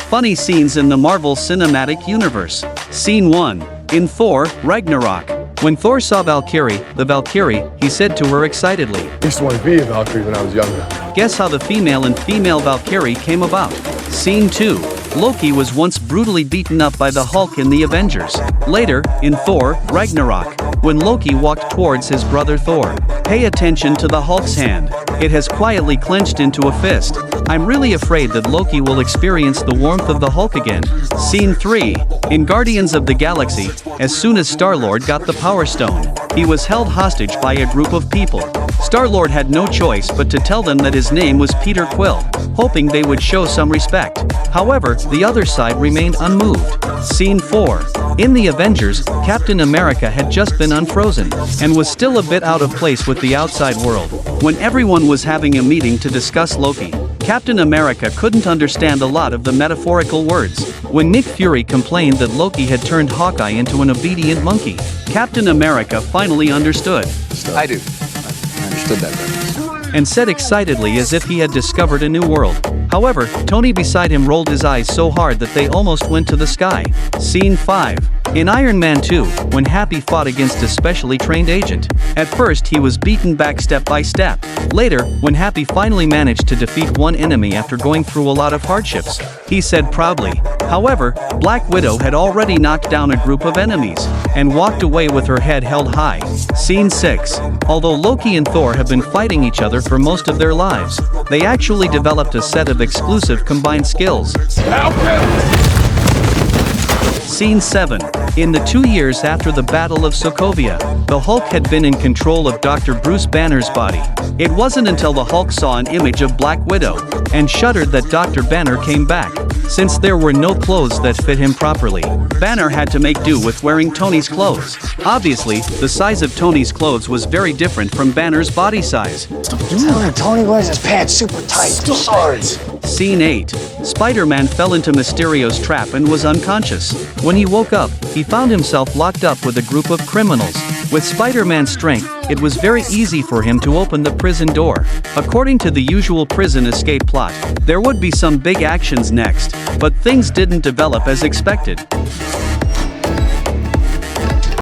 Funny scenes in the Marvel Cinematic Universe. Scene 1. In Thor, Ragnarok. When Thor saw Valkyrie, the Valkyrie, he said to her excitedly, I used to want to be a Valkyrie when I was younger. Guess how the female and female Valkyrie came about. Scene 2. Loki was once brutally beaten up by the Hulk in the Avengers. Later, in Thor, Ragnarok, when Loki walked towards his brother Thor. Pay attention to the Hulk's hand. It has quietly clenched into a fist. I'm really afraid that Loki will experience the warmth of the Hulk again. Scene 3. In Guardians of the Galaxy, as soon as Star-Lord got the Power Stone, he was held hostage by a group of people. Star-Lord had no choice but to tell them that his name was Peter Quill, hoping they would show some respect. However, the other side remained unmoved. Scene 4. In the Avengers, Captain America had just been unfrozen, and was still a bit out of place with the outside world. When everyone was having a meeting to discuss Loki, Captain America couldn't understand a lot of the metaphorical words. When Nick Fury complained that Loki had turned Hawkeye into an obedient monkey, Captain America finally understood. I do. I understood that reference. And said excitedly as if he had discovered a new world. However, Tony beside him rolled his eyes so hard that they almost went to the sky. Scene 5. In Iron Man 2, when Happy fought against a specially trained agent. At first he was beaten back step by step. Later, when Happy finally managed to defeat one enemy after going through a lot of hardships, he said proudly. However, Black Widow had already knocked down a group of enemies, and walked away with her head held high. Scene 6. Although Loki and Thor have been fighting each other for most of their lives, they actually developed a set of exclusive combined skills. Scene 7. In the 2 years after the Battle of Sokovia, the Hulk had been in control of Dr. Bruce Banner's body. It wasn't until the Hulk saw an image of Black Widow, and shuddered that Dr. Banner came back. Since there were no clothes that fit him properly, Banner had to make do with wearing Tony's clothes. Obviously, the size of Tony's clothes was very different from Banner's body size. Tony wears his pants super tight. Sorry. Scene 8. Spider-Man fell into Mysterio's trap and was unconscious. When he woke up, he found himself locked up with a group of criminals. With Spider-Man's strength, it was very easy for him to open the prison door. According to the usual prison escape plot, there would be some big actions next, but things didn't develop as expected.